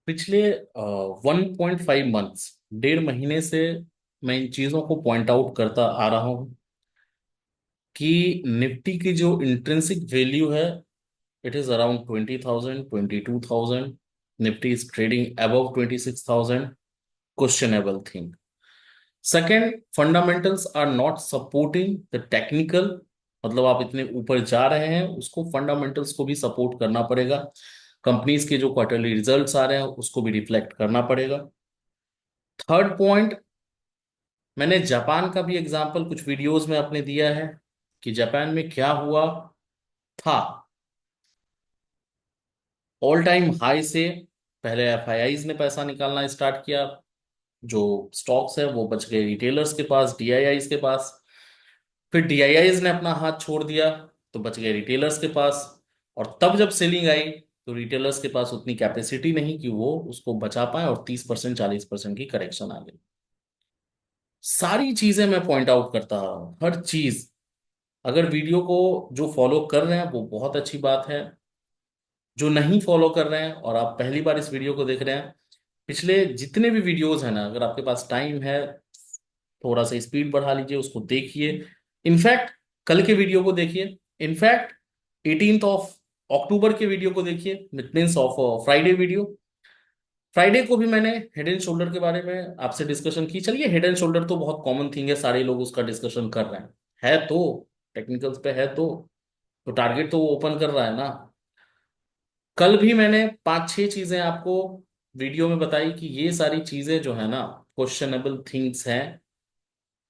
पिछले 1.5 मंथ्स, 1.5 महीने से मैं इन चीजों को पॉइंट आउट करता आ रहा हूं कि निफ्टी की जो इंट्रिंसिक वैल्यू है, it is around 20,000, 22,000। Nifty is trading above 26,000। Questionable thing. Second, fundamentals are not supporting the technical. मतलब आप इतने ऊपर जा रहे हैं, उसको फंडामेंटल्स को भी सपोर्ट करना पड़ेगा। कंपनीज के जो क्वार्टरली रिजल्ट्स आ रहे हैं उसको भी रिफ्लेक्ट करना पड़ेगा। थर्ड पॉइंट, मैंने जापान का भी एग्जांपल कुछ वीडियोस में अपने दिया है कि जापान में क्या हुआ था। ऑल टाइम हाई से पहले एफआईआईज ने पैसा निकालना स्टार्ट किया। जो स्टॉक्स है वो बच गए रिटेलर्स के पास, डीआईआईज के पास। फिर डीआईआईज ने अपना हाथ छोड़ दिया तो बच गए रिटेलर्स के पास। और तब जब सेलिंग आई तो रिटेलर्स के पास उतनी कैपेसिटी नहीं कि वो उसको बचा पाए और 30% 40% की करेक्शन आ गई। सारी चीजें मैं पॉइंट आउट करता हूँ, हर चीज। अगर वीडियो को जो फॉलो कर रहे हैं वो बहुत अच्छी बात है। जो नहीं फॉलो कर रहे हैं और आप पहली बार इस वीडियो को देख रहे हैं, पिछले जितने भी वीडियोस हैं ना, अगर आपके पास टाइम है, थोड़ा सा स्पीड बढ़ा लीजिए, उसको देखिए। इनफैक्ट कल के वीडियो को देखिए। इनफैक्ट 18 ऑफ अक्टूबर के वीडियो को देखिए, means of Friday video. Friday को भी मैंने हेड एंड शोल्डर के बारे में आपसे डिस्कशन की। चलिए, हेड एंड शोल्डर तो बहुत कॉमन थिंग है, सारे लोग उसका डिस्कशन कर रहे हैं। है तो टेक्निकल्स पे है तो टारगेट तो वो ओपन कर रहा है ना। कल भी मैंने 5-6 चीजें आपको वीडियो में बताई कि ये सारी चीजें जो है ना, क्वेश्चनेबल थिंग्स हैं।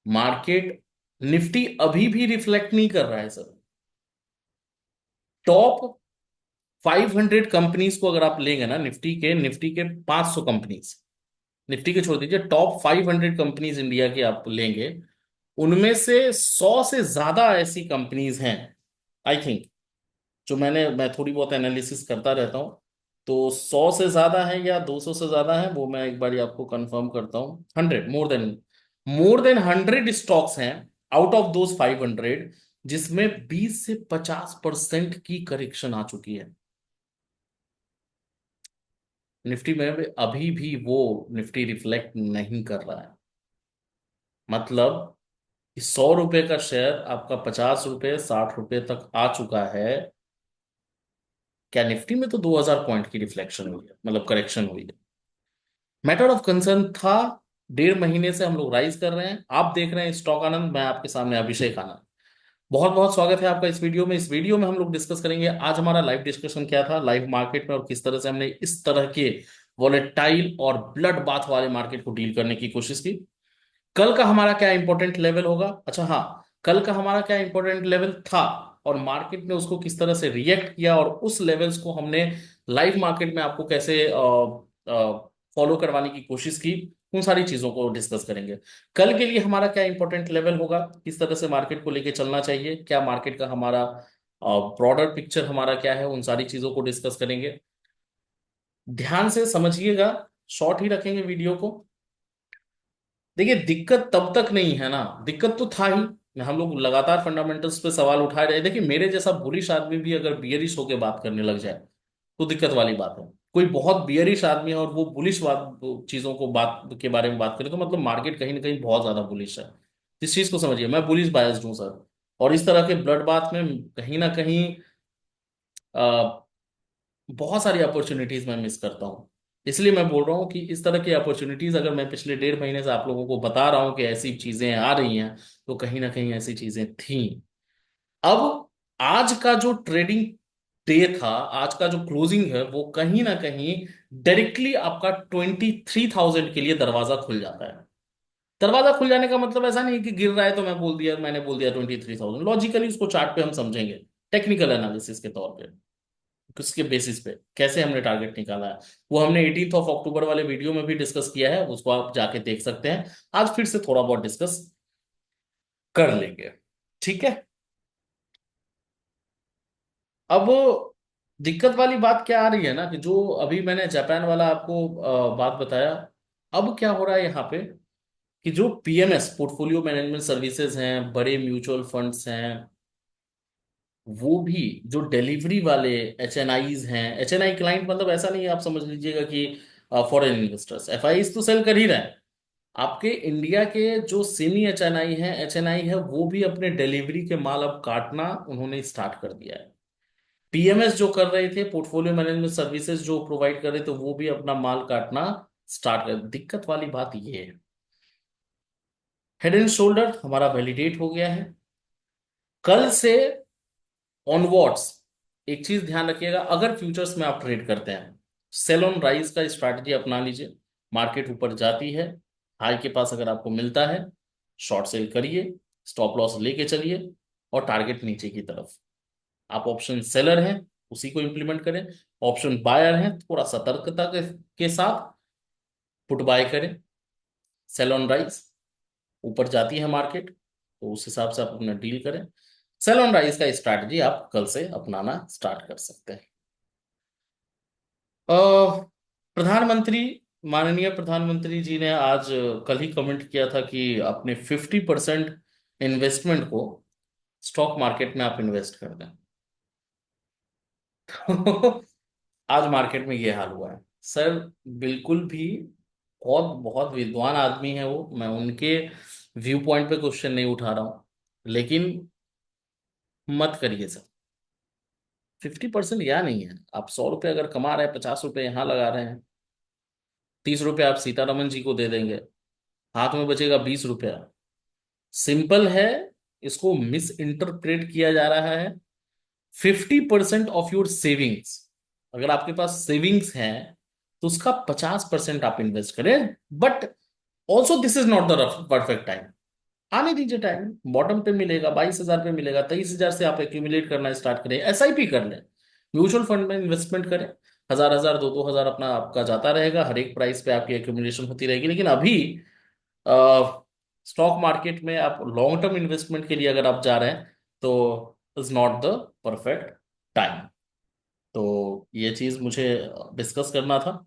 मार्केट, निफ्टी अभी भी रिफ्लेक्ट नहीं कर रहा है सर। टॉप 500 कंपनीज को अगर आप लेंगे ना, निफ्टी के 500 कंपनीज, निफ्टी के छोड़ दीजिए, टॉप 500 कंपनीज इंडिया की आप लेंगे, उनमें से 100 से ज्यादा ऐसी कंपनीज हैं, आई थिंक। जो मैं थोड़ी बहुत एनालिसिस करता रहता हूँ, तो 100 से ज्यादा है या 200 से ज्यादा है वो मैं एक बार आपको कंफर्म करता हूँ। 100, मोर देन 100 स्टॉक्स हैं आउट ऑफ दोज 500, जिसमें 20 से 50% की करेक्शन आ चुकी है। निफ्टी में भी अभी भी वो निफ्टी रिफ्लेक्ट नहीं कर रहा है। मतलब 100 रुपए का शेयर आपका 50 रुपए 60 रुपए तक आ चुका है। क्या निफ्टी में तो 2,000 पॉइंट की रिफ्लेक्शन हुई है, मतलब करेक्शन हुई है। मैटर ऑफ कंसर्न था। 1.5 महीने से हम लोग राइज कर रहे हैं। आप देख रहे हैं स्टॉक आनंद, मैं आपके सामने अभिषेक आनंद। बहुत बहुत स्वागत है आपका इस वीडियो में। इस वीडियो में हम लोग डिस्कस करेंगे आज हमारा लाइव डिस्कशन क्या था लाइव मार्केट में, और किस तरह से हमने इस तरह के वॉलेटाइल और ब्लड बाथ वाले मार्केट को डील करने की कोशिश की। कल का हमारा क्या इंपॉर्टेंट लेवल होगा, अच्छा हाँ, कल का हमारा क्या इंपॉर्टेंट लेवल था और मार्केट ने उसको किस तरह से रिएक्ट किया, और उस लेवल्स को हमने लाइव मार्केट में आपको कैसे फॉलो करवाने की कोशिश की, उन सारी चीजों को डिस्कस करेंगे। कल के लिए हमारा क्या इंपॉर्टेंट लेवल होगा, किस तरह से मार्केट को लेके चलना चाहिए, क्या मार्केट का हमारा ब्रॉडर पिक्चर हमारा क्या है, उन सारी चीजों को डिस्कस करेंगे। ध्यान से समझिएगा, शॉर्ट ही रखेंगे वीडियो को। देखिए, दिक्कत तब तक नहीं है ना, दिक्कत तो था ही। हम लोग लगातार फंडामेंटल्स पे सवाल उठाए रहे। देखिए, मेरे जैसा बुलिश आदमी भी अगर बियरिश होकर बात करने लग जाए तो दिक्कत वाली बात है। कोई बहुत बियरिश आदमी है और वो बुलिश बात चीजों को बात के बारे में बात करे तो मतलब मार्केट कहीं ना कहीं बहुत ज्यादा बुलिश है। इस चीज को समझिए, मैं बुलिश बायस्ड हूँ सर। और इस तरह के ब्लड बाथ में कहीं ना कहीं बहुत सारी अपॉर्चुनिटीज मैं मिस करता हूँ। इसलिए मैं बोल रहा हूँ कि इस तरह की अपॉर्चुनिटीज अगर मैं पिछले 1.5 महीने से आप लोगों को बता रहा हूँ कि ऐसी चीजें आ रही हैं, तो कहीं ना कहीं ऐसी चीजें थी। अब आज का जो ट्रेडिंग डे था, आज का जो क्लोजिंग है, वो कहीं ना कहीं डायरेक्टली आपका 23,000 के लिए दरवाजा खुल जाता है। दरवाजा खुल जाने का मतलब ऐसा नहीं कि गिर रहा है तो मैंने बोल दिया 23,000। लॉजिकली उसको चार्ट पे हम समझेंगे, टेक्निकल एनालिसिस के तौर पे, किसके बेसिस पे कैसे हमने टारगेट निकाला है, वो हमने 18 ऑफ अक्टूबर वाले वीडियो में भी डिस्कस किया है, उसको आप जाके देख सकते हैं। आज फिर से थोड़ा बहुत डिस्कस कर लेंगे, ठीक है। अब दिक्कत वाली बात क्या आ रही है ना, कि जो अभी मैंने जापान वाला आपको बात बताया, अब क्या हो रहा है यहाँ पे कि जो पीएमएस पोर्टफोलियो मैनेजमेंट सर्विसेज हैं, बड़े म्यूचुअल फंड्स हैं, वो भी जो डिलीवरी वाले एचएनआईज हैं, एचएनआई क्लाइंट मतलब ऐसा नहीं है, आप समझ लीजिएगा कि फॉरेन इन्वेस्टर्स एफआईज तो सेल कर ही रहे हैं। आपके इंडिया के जो सेमी एचएनआई है वो भी अपने डिलीवरी के माल अब काटना उन्होंने स्टार्ट कर दिया है। पीएमएस जो कर रहे थे, पोर्टफोलियो मैनेजमेंट सर्विसेज जो प्रोवाइड कर रहे थे, वो भी अपना माल काटना स्टार्ट कर। दिक्कत वाली बात ये है, हेड एंड शोल्डर हमारा वैलिडेट हो गया है। कल से ऑनवर्ड्स एक चीज ध्यान रखिएगा, अगर फ्यूचर्स में आप ट्रेड करते हैं, सेल ऑन राइज का स्ट्रैटेजी अपना लीजिए। मार्केट ऊपर जाती है, हाई के पास अगर आपको मिलता है, शॉर्ट सेल करिए, स्टॉप लॉस लेके चलिए, और टारगेट नीचे की तरफ। आप ऑप्शन सेलर हैं, उसी को इंप्लीमेंट करें। ऑप्शन बायर हैं, थोड़ा सतर्कता के साथ पुट बाय करें। सेल ऑन राइज, ऊपर जाती है मार्केट तो उस हिसाब से आप अपना डील करें। सेल ऑन राइज का स्ट्रैटेजी आप कल से अपनाना स्टार्ट कर सकते हैं। प्रधानमंत्री, माननीय प्रधानमंत्री जी ने आज कल ही कमेंट किया था कि अपने 50% इन्वेस्टमेंट को स्टॉक मार्केट में आप इन्वेस्ट कर दें। आज मार्केट में ये हाल हुआ है सर। बिल्कुल भी, बहुत बहुत विद्वान आदमी है वो, मैं उनके व्यू पॉइंट पे क्वेश्चन नहीं उठा रहा हूं, लेकिन मत करिए सर। 50% या नहीं है, आप 100 रुपये अगर कमा रहे हैं, 50 रुपये यहाँ लगा रहे हैं, 30 रुपये आप सीतारमन जी को दे देंगे, हाथ में बचेगा 20 रुपया। सिंपल है, इसको मिस इंटरप्रेट किया जा रहा है। 50% ऑफ योर सेविंग्स, अगर आपके पास सेविंग्स हैं तो उसका 50% आप इन्वेस्ट करें। But also this is not the perfect time. आने दीजिए टाइम, बॉटम पे मिलेगा, 22,000 पे मिलेगा, 23,000 से आप एक्यूमुलेट करना स्टार्ट करें, एसआईपी कर लें, म्यूचुअल फंड में इन्वेस्टमेंट करें। 1,000 1,000 2,000 अपना आपका जाता रहेगा, हर एक प्राइस पे आपकी एक्यूमुलेशन होती रहेगी। लेकिन अभी स्टॉक मार्केट में आप लॉन्ग टर्म इन्वेस्टमेंट के लिए अगर आप जा रहे हैं तो is not the perfect time. तो ये चीज मुझे डिस्कस करना था।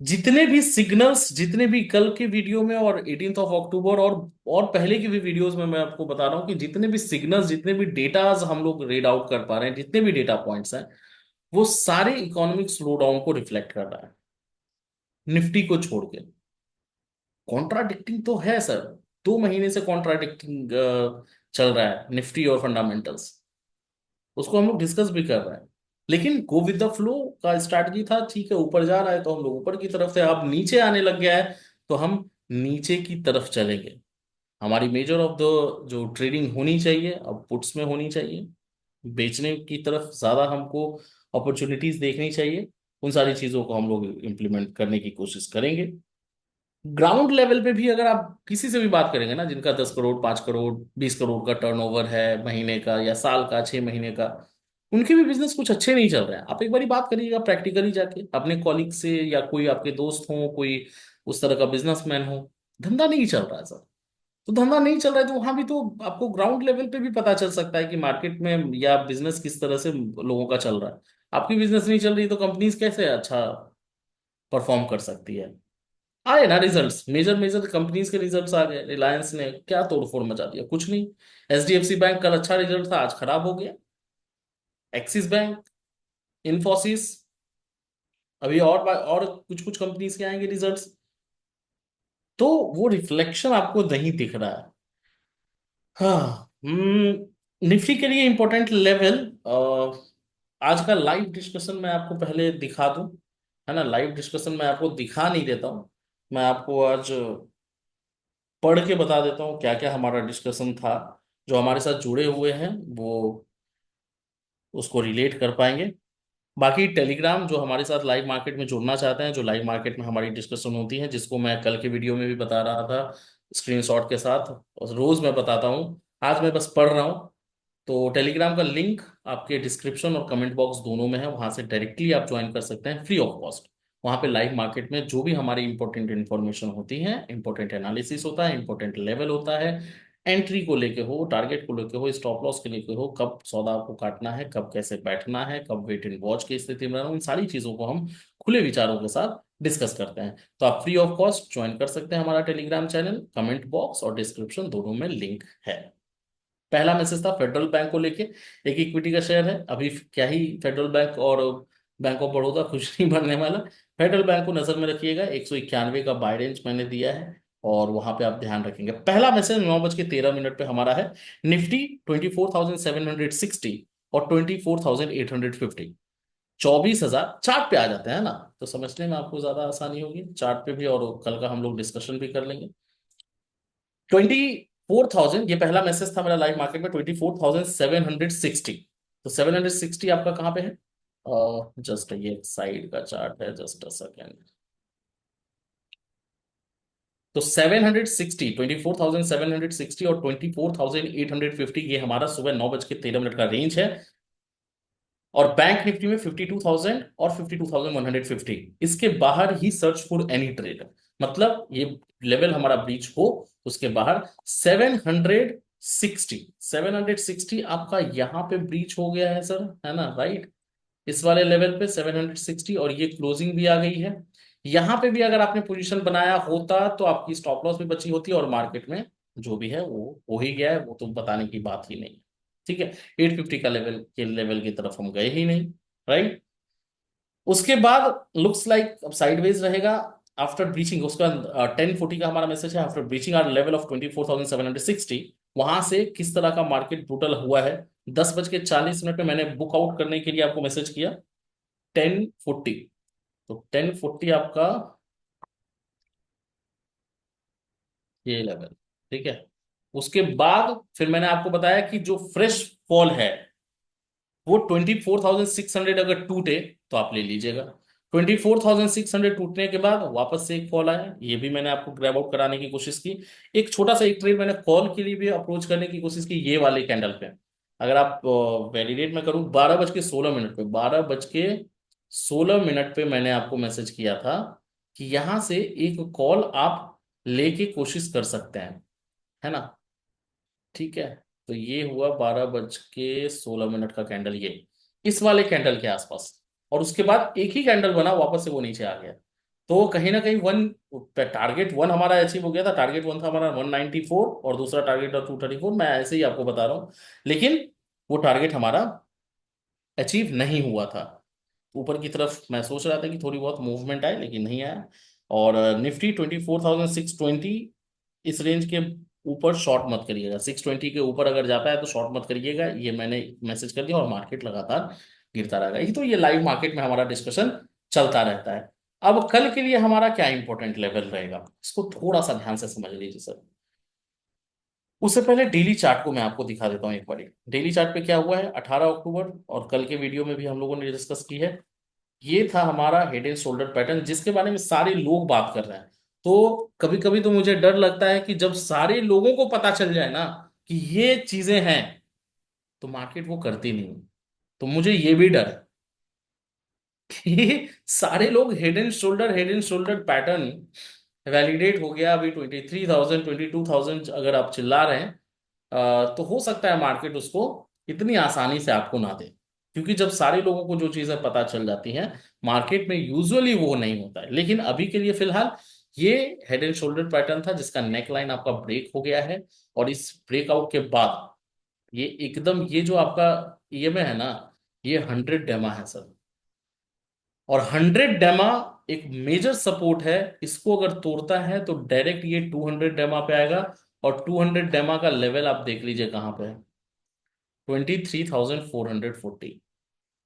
जितने भी सिग्नल्स, जितने भी कल के वीडियो में और 18 अक्टूबर और पहले की भी वीडियोस में मैं आपको बता रहा हूं कि जितने भी सिग्नल्स, जितने भी डेटाज हम लोग रीड आउट कर पा रहे हैं, जितने भी डेटा पॉइंट्स हैं, वो सारे इकोनॉमिक स्लोडाउन को रिफ्लेक्ट कर रहा है, निफ्टी को छोड़ के। कॉन्ट्राडिक्टिंग तो है सर, 2 महीने से कॉन्ट्राडिक्टिंग चल रहा है निफ्टी और फंडामेंटल्स, उसको हम लोग डिस्कस भी कर रहे हैं। लेकिन गो विद द फ्लो का स्ट्रैटेजी था, ठीक है, ऊपर जा रहा है तो हम लोग ऊपर की तरफ थे, अब नीचे आने लग गया है तो हम नीचे की तरफ चलेंगे। हमारी मेजर ऑफ द जो ट्रेडिंग होनी चाहिए अब पुट्स में होनी चाहिए, बेचने की तरफ ज्यादा हमको अपॉर्चुनिटीज देखनी चाहिए। उन सारी चीजों को हम लोग इम्प्लीमेंट करने की कोशिश करेंगे। ग्राउंड लेवल पे भी अगर आप किसी से भी बात करेंगे ना, जिनका 10 करोड़, 5 करोड़, 20 करोड़ का टर्नओवर है महीने का या साल का, 6 महीने का, उनके भी बिजनेस कुछ अच्छे नहीं चल रहे हैं। आप एक बारी बात करिएगा प्रैक्टिकली जाके अपने कॉलिग से, या कोई आपके दोस्त हो, कोई उस तरह का बिजनेसमैन हो, धंधा नहीं चल रहा है सर। तो धंधा नहीं चल रहा है तो वहां भी तो आपको ग्राउंड लेवल पे भी पता चल सकता है कि मार्केट में या बिजनेस किस तरह से लोगों का चल रहा है। आपकी बिजनेस नहीं चल रही तो कंपनीज कैसे अच्छा परफॉर्म कर सकती है। आए ना रिजल्ट्स, मेजर मेजर कंपनीज के रिजल्ट्स आ गए। रिलायंस ने क्या तोड़फोड़ मचा दिया, कुछ नहीं। एचडीएफसी बैंक कल अच्छा रिजल्ट था, आज खराब हो गया। एक्सिस बैंक, इन्फोसिस, अभी और कुछ कुछ कंपनीज के आएंगे रिजल्ट्स, तो वो रिफ्लेक्शन आपको नहीं दिख रहा है। हाँ, निफ्टी के लिए इंपॉर्टेंट लेवल, आज का लाइव डिस्कशन मैं आपको पहले दिखा दूं, है ना। लाइव डिस्कशन मैं आपको दिखा नहीं देता हूं, मैं आपको आज पढ़ के बता देता हूँ क्या क्या हमारा डिस्कशन था। जो हमारे साथ जुड़े हुए हैं वो उसको रिलेट कर पाएंगे। बाकी टेलीग्राम, जो हमारे साथ लाइव मार्केट में जुड़ना चाहते हैं, जो लाइव मार्केट में हमारी डिस्कशन होती है, जिसको मैं कल के वीडियो में भी बता रहा था स्क्रीनशॉट के साथ, और रोज मैं बताता हूँ, आज मैं बस पढ़ रहा हूँ। तो टेलीग्राम का लिंक आपके डिस्क्रिप्शन और कमेंट बॉक्स दोनों में है, वहां से डायरेक्टली आप ज्वाइन कर सकते हैं फ्री ऑफ कॉस्ट। वहां पे लाइव मार्केट में जो भी हमारी इंपॉर्टेंट इन्फॉर्मेशन होती है, इंपॉर्टेंट एनालिसिस होता है, इंपॉर्टेंट लेवल होता है, एंट्री को लेके हो, टारगेट को लेके हो, स्टॉप लॉस के लेके हो, कब सौदा आपको काटना है, कब कैसे बैठना है, कब वेट एंड वॉच की स्थिति में रहना, इन सारी चीजों को हम खुले विचारों के साथ डिस्कस करते हैं। तो आप फ्री ऑफ कॉस्ट ज्वाइन कर सकते हैं हमारा टेलीग्राम चैनल, कमेंट बॉक्स और डिस्क्रिप्शन दोनों में लिंक है। पहला मैसेज था फेडरल बैंक को लेके, एक इक्विटी का शेयर है अभी, क्या ही फेडरल बैंक और बैंक ऑफ बड़ौदा कुछ नहीं बनने वाला। फेडरल बैंक को नजर में रखिएगा, 191 का बाय रेंज मैंने दिया है, और वहां पे आप ध्यान रखेंगे। पहला मैसेज 9:13 पे हमारा है, निफ्टी 24,760 और 24,850, 24,000 चार्ट पे आ जाते हैं ना, तो समझने में आपको ज्यादा आसानी होगी चार्ट पे भी, और कल का हम लोग डिस्कशन भी कर लेंगे। 24,000 ये पहला मैसेज था मेरा लाइव मार्केट में, 24,760। तो 760 आपका कहाँ पे है? जस्ट ये साइड का चार्ट है, जस्ट अ सेकेंड। तो 760, 24,760 और 24,850, ये हमारा सुबह 9:13 का रेंज है। और बैंक निफ्टी में 52,000 और 52,150, इसके बाहर ही सर्च फॉर एनी ट्रेड, मतलब ये लेवल हमारा ब्रीच हो उसके बाहर 760, 760 आपका यहाँ पे ब्रीच हो गया है सर, है ना, राइट? इस वाले लेवल पे 760, और ये क्लोजिंग भी आ गई है। यहाँ पे भी अगर आपने पोजीशन बनाया होता तो आपकी स्टॉप लॉस भी बची होती, और मार्केट में जो भी है वो हो ही गया है, वो तो बताने की बात ही नहीं। ठीक है, 850 का लेवल की तरफ हम गए ही नहीं, राइट? उसके बाद लुक्स लाइक अब साइडवेज रहेगा आफ्टर ब्रीचिंग। उसका 1040 का हमारा मैसेज है, after breaching our level of 24,760, वहां से किस तरह का मार्केट टोटल हुआ है। 10:40 में मैंने बुक आउट करने के लिए आपको मैसेज किया 1040। तो 1040 आपका ये लेवल, ठीक है। उसके बाद फिर मैंने आपको बताया कि जो फ्रेश फॉल है वो 24,600 अगर टूटे तो आप ले लीजिएगा। 24,600 टूटने के बाद वापस से एक कॉल आया, ये भी मैंने आपको ग्रैब आउट कराने की कोशिश की। एक छोटा सा एक ट्रेड मैंने कॉल के लिए भी अप्रोच करने की कोशिश की, ये वाले कैंडल पे। अगर आप वैलिडेट में करूं, 12:16 पे, 12:16 पे मैंने आपको मैसेज किया था कि यहां से एक कॉल आप लेके कोशिश कर सकते हैं, है ना? ठीक है, तो ये हुआ 12:16 का कैंडल, ये इस वाले कैंडल के आसपास। और उसके बाद एक ही कैंडल बना, वापस से वो नीचे आ गया। तो कहीं ना कहीं वन, टारगेट वन हमारा अचीव हो गया था। टारगेट वन था हमारा 194, और दूसरा टारगेट था 234, मैं ऐसे ही आपको बता रहा हूँ। लेकिन वो टारगेट हमारा अचीव नहीं हुआ था। ऊपर की तरफ मैं सोच रहा था कि थोड़ी बहुत मूवमेंट आए, लेकिन नहीं आया। और निफ्टी 24,620, इस रेंज के ऊपर शॉर्ट मत करिएगा। 620 के ऊपर अगर जाता है तो शॉर्ट मत करिएगा, ये मैंने मैसेज कर दिया, और मार्केट लगातार गिरता रहेगा। ये तो ये लाइव मार्केट में हमारा डिस्कशन चलता रहता है। अब कल के लिए हमारा क्या इंपॉर्टेंट लेवल रहेगा, इसको थोड़ा सा ध्यान से समझ लीजिए सर। उससे पहले डेली चार्ट को मैं आपको दिखा देता हूँ एक बार। डेली चार्ट पे क्या हुआ है 18 अक्टूबर, और कल के वीडियो में भी हम लोगों ने डिस्कस की है। ये था हमारा हेड एंड शोल्डर पैटर्न, जिसके बारे में सारे लोग बात कर रहे हैं। तो कभी कभी तो मुझे डर लगता है कि जब सारे लोगों को पता चल जाए ना कि ये चीजें हैं, तो मार्केट वो करती नहीं। तो मुझे ये भी डर है कि सारे लोग head and shoulder pattern validate हो गया अभी 23,000 22,000 अगर आप चिल्ला रहे हैं, तो हो सकता है मार्केट उसको इतनी आसानी से आपको ना दे। क्योंकि जब सारे लोगों को जो चीजें पता चल जाती हैं, मार्केट में यूजुअली वो नहीं होता है। लेकिन अभी के लिए फिलहाल ये हेड एंड शोल्डर पैटर्न था, जिसका नेक लाइन आपका ब्रेक हो गया है। और इस ब्रेकआउट के बाद ये एकदम, ये जो आपका ईएमए है ना, ये 100 डेमा है सर। और 100 डेमा एक मेजर सपोर्ट है, इसको अगर तोड़ता है तो डायरेक्ट ये 200 डेमा पे आएगा। और 200 डेमा का लेवल आप देख लीजिए कहां पे है, 23,440।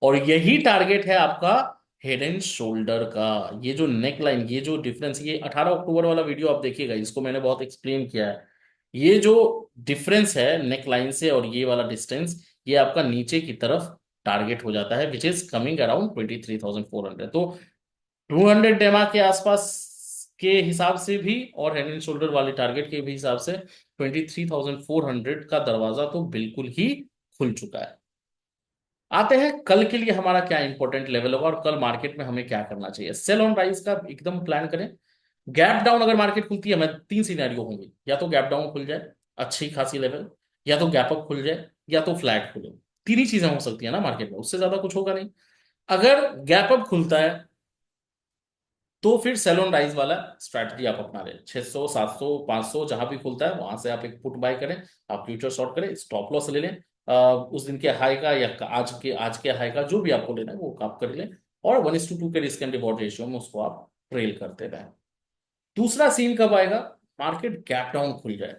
और यही टारगेट है आपका हेड एंड शोल्डर का। ये जो नेक लाइन, ये जो डिफरेंस, ये 18 अक्टूबर वाला वीडियो आप देखिएगा, इसको मैंने बहुत एक्सप्लेन किया है। ये जो डिफरेंस है नेक लाइन से और ये वाला डिस्टेंस, ये आपका नीचे की तरफ टारगेट हो जाता है, विच इज कमिंग अराउंड 23,400। तो 200 डेमा के आसपास के हिसाब से भी, और हेड एंड शोल्डर वाले टारगेट के भी हिसाब से, 23,400 का दरवाजा तो बिल्कुल ही खुल चुका है। आते हैं कल के लिए हमारा क्या इंपॉर्टेंट लेवल होगा, और कल मार्केट में हमें क्या करना चाहिए। सेल ऑन राइज का एकदम प्लान करें। गैप डाउन अगर मार्केट खुलती है, मैं तीन सिनेरियो होंगे, या तो गैप डाउन खुल जाए अच्छी खासी लेवल, या तो गैप अप खुल जाए, या तो फ्लैट खुले। तीन ही चीजें हो सकती है ना मार्केट में, उससे ज्यादा कुछ होगा नहीं। अगर गैप अप खुलता है तो फिर सेल ऑन राइज वाला स्ट्रैटेजी आप अपना लें। 600 700 500 जहां भी खुलता है वहां से आप एक पुट बाय करें, आप फ्यूचर शॉर्ट करें, स्टॉप लॉस ले लें। उस दिन के हाई का या आज के हाई का जो भी आपको लेना है वो आप कर लें। और 1:2 के रिस्क एंड रिवॉर्ड रेशियो में उसको आप ट्रेल करते रहें। दूसरा सीन कब आएगा? मार्केट गैप डाउन खुल जाए,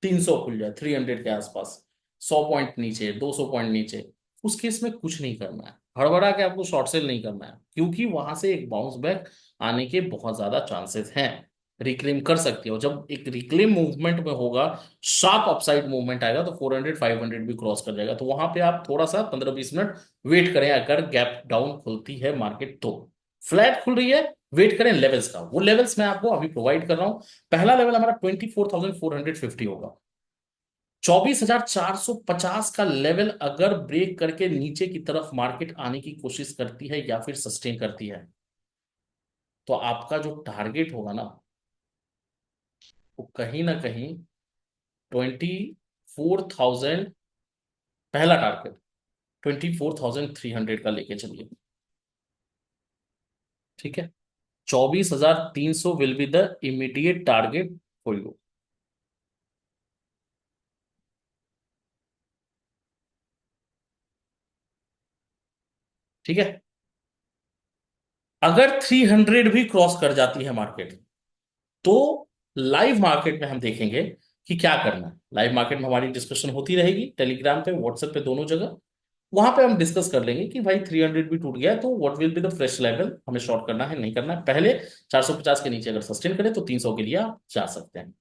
300 खुल जाए, 300 के आसपास, 100 पॉइंट नीचे, 200 पॉइंट नीचे, उस केस में कुछ नहीं करना है, हड़बड़ा के आपको शॉर्ट सेल नहीं करना है, क्योंकि वहां से एक बाउंस बैक आने के बहुत ज्यादा चांसेस हैं। रिक्लेम कर सकती है, और जब एक रिक्लेम मूवमेंट में होगा, शार्प अपसाइड मूवमेंट आएगा, तो 400 500 भी क्रॉस कर जाएगा, तो वहां पे आप थोड़ा सा 15-20 मिनट वेट करें। अगर गैप डाउन खुलती है मार्केट तो, फ्लैट खुल रही है, वेट करें लेवल्स का। वो लेवल्स मैं आपको अभी प्रोवाइड कर रहा हूं। पहला लेवल हमारा 24,450 होगा। 24,450 का लेवल अगर ब्रेक करके नीचे की तरफ मार्केट आने की कोशिश करती है या फिर सस्टेन करती है, तो आपका जो टारगेट होगा ना, वो कहीं ना कहीं 24,000, पहला टारगेट 24,300 का लेके चलिए। ठीक है, 24,300 will be the immediate target for you. ठीक है, अगर 300 भी क्रॉस कर जाती है मार्केट, तो लाइव मार्केट में हम देखेंगे कि क्या करना है। लाइव मार्केट में हमारी डिस्कशन होती रहेगी, टेलीग्राम पे, व्हाट्सएप पे, दोनों जगह। वहां पे हम डिस्कस कर लेंगे कि भाई 300 भी टूट गया है, तो what will be the fresh level, हमें शॉर्ट करना है नहीं करना है। पहले 450 के नीचे अगर सस्टेन करे तो 300 के लिए आप जा सकते हैं।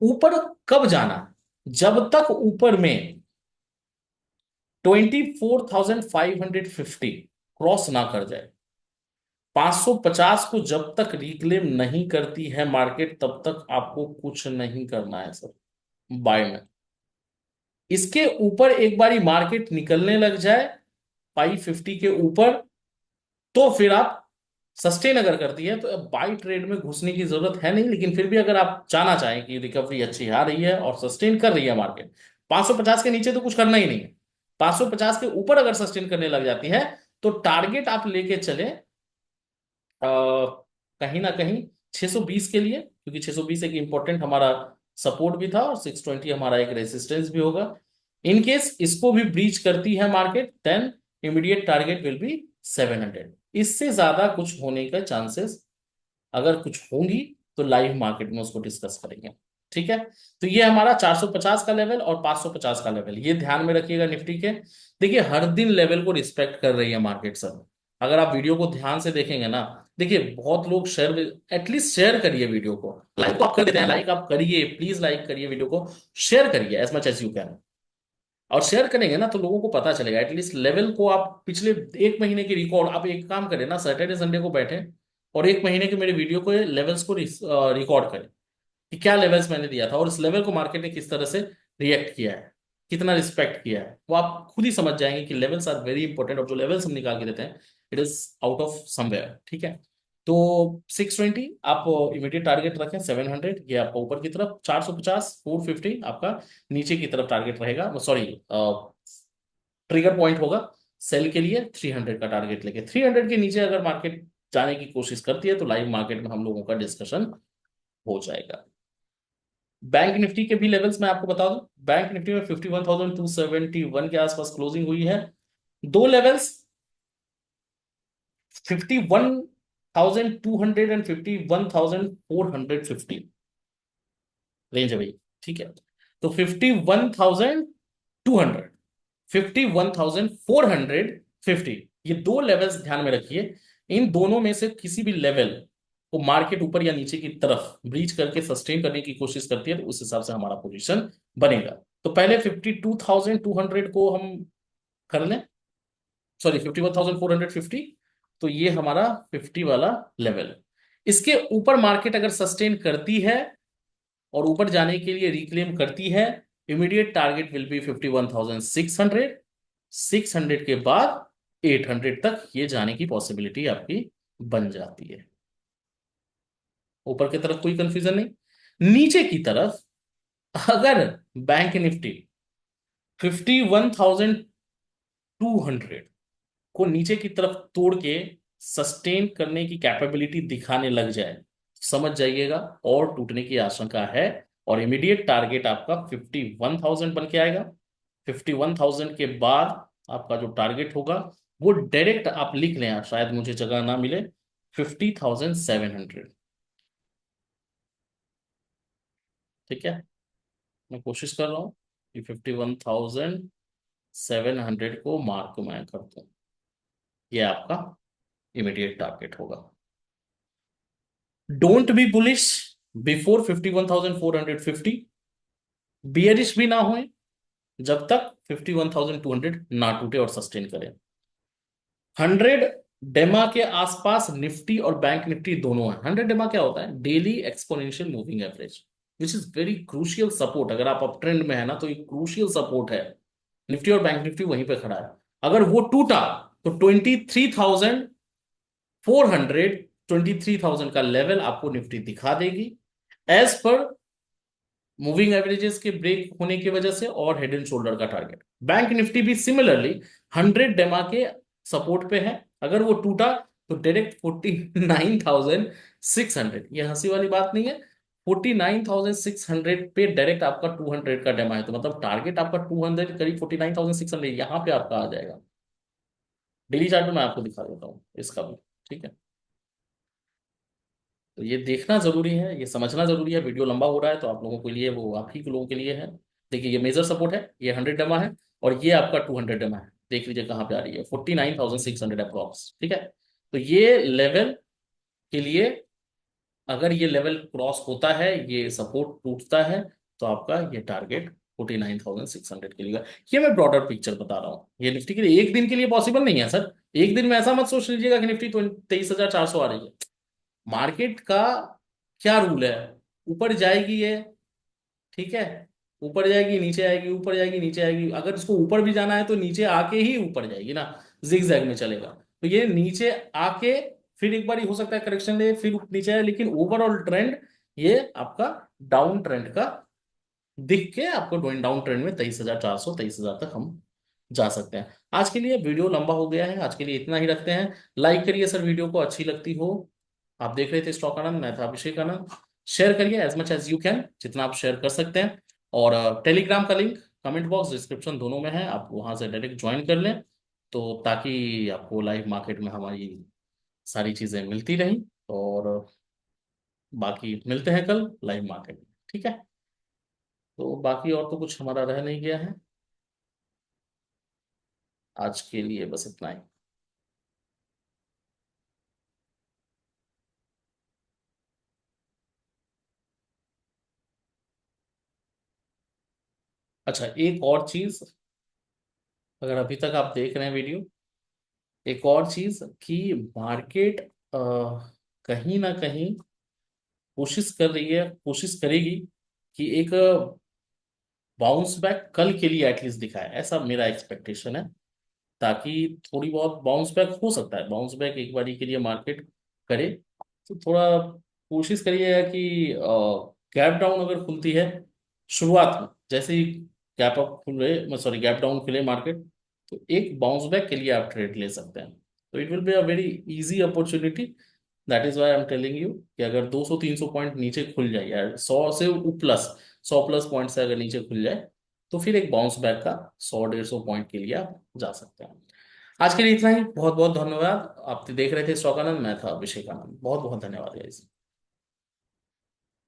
ऊपर कब जाना है? जब तक ऊपर में 24,550 क्रॉस ना कर जाए। 550 को जब तक रिक्लेम नहीं करती है मार्केट, तब तक आपको कुछ नहीं करना है सर, बाय में। इसके ऊपर एक बारी मार्केट निकलने लग जाए 550 के ऊपर, तो फिर आप सस्टेन अगर करती है तो अब बाई ट्रेड में घुसने की जरूरत है नहीं। लेकिन फिर भी अगर आप चाहना चाहें कि रिकवरी अच्छी आ रही है और सस्टेन कर रही है मार्केट, 550 के नीचे तो कुछ करना ही नहीं है। 550 के ऊपर अगर सस्टेन करने लग जाती है, तो टारगेट आप लेके चले कहीं ना कहीं 620 के लिए, क्योंकि 620 एक इंपॉर्टेंट हमारा सपोर्ट भी था, और 620 हमारा एक रेजिस्टेंस भी होगा। इन केस इसको भी ब्रीच करती है market, then immediate target will be 700। इससे ज्यादा कुछ होने का चांसेस अगर कुछ होंगी, तो लाइव मार्केट में उसको डिस्कस करेंगे। ठीक है, तो ये हमारा 450 का लेवल और 550 का लेवल, ये ध्यान में रखिएगा निफ्टी के। देखिए, हर दिन लेवल को रिस्पेक्ट कर रही है मार्केट सर। अगर आप वीडियो को ध्यान से देखेंगे ना, देखिए बहुत लोग शेयर, एटलीस्ट शेयर करिए वीडियो को। लाइक तो आप कर देते हैं, लाइक आप करिए, प्लीज लाइक करिए वीडियो को, शेयर करिए as much as you can. और शेयर करेंगे ना तो लोगों को पता चलेगा, एटलीस्ट लेवल को आप पिछले एक महीने की रिकॉर्ड, आप एक काम करें ना, सैटरडे संडे को बैठे और एक महीने के मेरे वीडियो को लेवल्स को रिकॉर्ड करें कि क्या लेवल्स मैंने दिया था और इस लेवल को मार्केट ने किस तरह से रिएक्ट किया है, कितना रिस्पेक्ट किया है। वो आप खुद ही समझ जाएंगे कि लेवल्स आर वेरी इंपॉर्टेंट, और जो लेवल्स हम निकाल के देते हैं, it is out of somewhere. ठीक है, तो 620 आप इमीडिएट टारगेट रखें, 700 ये आपका ऊपर की तरफ, 450 450 आपका नीचे की तरफ टारगेट रहेगा, सॉरी ट्रिगर पॉइंट होगा सेल के लिए। 300 का टारगेट लेके 300 के नीचे अगर मार्केट जाने की कोशिश करती है, तो लाइव मार्केट में हम लोगों का डिस्कशन हो जाएगा। बैंक निफ्टी के भी लेवल्स मैं आपको बता दूं, बैंक निफ्टी में 51,271 के आसपास क्लोजिंग हुई है। दो लेवल्स 51,200 एंड 51,450 रेंज है भाई। ठीक है, तो 51,200, 51,450, ये दो लेवल्स ध्यान में रखिए। इन दोनों में से किसी भी लेवल को मार्केट ऊपर या नीचे की तरफ ब्रीच करके सस्टेन करने की कोशिश करती है, तो उस हिसाब से हमारा पोजीशन बनेगा। तो पहले 52,200 को हम कर लें, सॉरी 51,450, तो ये हमारा 50 वाला लेवल। इसके ऊपर मार्केट अगर सस्टेन करती है और ऊपर जाने के लिए रिक्लेम करती है, इमीडिएट टारगेट विल बी 51,600। 600 के बाद 800 तक ये जाने की पॉसिबिलिटी आपकी बन जाती है। ऊपर की तरफ कोई कंफ्यूजन नहीं। नीचे की तरफ अगर बैंक निफ्टी 51,200 को नीचे की तरफ तोड़ के सस्टेन करने की कैपेबिलिटी दिखाने लग जाए, समझ जाइएगा और टूटने की आशंका है। और इमीडिएट टारगेट आपका 51,000 बन के आएगा। 51,000 के बाद आपका जो टारगेट होगा वो डायरेक्ट आप लिख लें, शायद मुझे जगह ना मिले, 50,700। ठीक है, मैं कोशिश कर रहा हूँ कि 51,700 को मार्क मैं कर दूं। ये आपका इमीडिएट टारगेट होगा। Don't be bullish before 51,450, bearish भी ना होए जब तक 51,200 ना टूटे और सस्टेन करे। 100 डेमा के आसपास निफ्टी और बैंक निफ्टी दोनों है। 100 डेमा क्या होता है? Daily exponential moving average, which is very crucial support. अगर आप अप ट्रेंड में है ना, तो ये क्रूशियल सपोर्ट है। निफ्टी और बैंक निफ्टी वहीं पे खड़ा है। अगर वो टूटा तो 23,400, 23,000 का लेवल आपको निफ्टी दिखा देगी, एज पर मूविंग एवरेजेस के ब्रेक होने की वजह से, और हेड एंड शोल्डर का टारगेट। बैंक निफ्टी भी सिमिलरली 100 डेमा के सपोर्ट पे है। अगर वो टूटा तो डायरेक्ट 49,600, ये हंसी वाली बात नहीं है, 49,600 पे डायरेक्ट आपका 200 का डेमा है। तो मतलब टारगेट आपका 200, करीब 49,600 यहाँ पे आपका आ जाएगा। डेली चार्ट में मैं आपको दिखा देता हूँ इसका भी। ठीक है, तो ये देखना जरूरी है, ये समझना जरूरी है। वीडियो लंबा हो रहा है तो आप लोगों के लिए, वो आप ही के लोगों के लिए है। देखिए, ये मेजर सपोर्ट है, ये 100 डेमा है, और ये आपका 200 डेमा है। देख लीजिए कहाँ पे आ रही है, 49,600 अप्रॉक्स। ठीक है, तो ये लेवल के लिए, अगर ये लेवल क्रॉस होता है, ये सपोर्ट टूटता है, तो आपका ये टारगेट 49,600 के लिए। ये मैं ब्रॉडर पिक्चर बता रहा हूँ, ये निफ्टी के लिए। एक दिन के लिए पॉसिबल नहीं है सर। एक दिन में ऐसा मत सोच लीजिएगा कि निफ्टी 23,400 आ रही है। मार्केट का क्या रूल है? ऊपर जाएगी ये, ठीक है, ऊपर जाएगी नीचे आएगी, ऊपर जाएगी नीचे आएगी। अगर इसको ऊपर भी जाना है तो नीचे आके ही ऊपर जाएगी ना, जिग जैग में चलेगा। तो ये नीचे आके फिर एक बार हो सकता है करेक्शन ले, फिर नीचे आए, लेकिन ओवरऑल ट्रेंड ये आपका डाउन ट्रेंड का दिख के, आपको डाउन ट्रेंड में 23,400, 23,000 तक हम जा सकते हैं। आज के लिए वीडियो लंबा हो गया है, आज के लिए इतना ही रखते हैं। लाइक करिए सर वीडियो को, अच्छी लगती हो। आप देख रहे थे स्टॉक आनंद, मैं था अभिषेक आनंद। शेयर करिए as much as you can, जितना आप शेयर कर सकते हैं। और टेलीग्राम का लिंक कमेंट बॉक्स, डिस्क्रिप्शन दोनों में है, आप वहां से डायरेक्ट ज्वाइन कर लें, तो ताकि आपको लाइव मार्केट में हमारी सारी चीजें मिलती रहें। और बाकी मिलते हैं कल लाइव मार्केट में। ठीक है, तो बाकी और तो कुछ हमारा रह नहीं गया है। आज के लिए बस इतना ही। अच्छा, एक और चीज, अगर अभी तक आप देख रहे हैं वीडियो, एक और चीज कि मार्केट कहीं ना कहीं कोशिश कर रही है, कोशिश करेगी कि एक बाउंस बैक कल के लिए एटलीस्ट दिखाए, ऐसा मेरा एक्सपेक्टेशन है। ताकि थोड़ी बहुत बाउंस बैक हो सकता है, बाउंस बैक एक बारी के लिए मार्केट करे, तो थोड़ा कोशिश करिएगा कि गैप डाउन अगर खुलती है शुरुआत में, जैसे ही गैप अप खुले, सॉरी गैप डाउन खुले मार्केट, तो एक बाउंस बैक के लिए आप ट्रेड ले सकते हैं। तो it will be a very easy opportunity. That is why I am telling you कि अगर 200-300 पॉइंट नीचे खुल जाए, यार 100 से प्लस, 100+ पॉइंट से अगर नीचे खुल जाए, तो फिर एक बाउंस बैक का 100-150 पॉइंट के लिए आप जा सकते हैं। आज के लिए इतना ही, बहुत बहुत धन्यवाद। आप देख रहे थे स्टॉक आनंद, मैं था अभिषेक आनंद। बहुत बहुत धन्यवाद गाइस।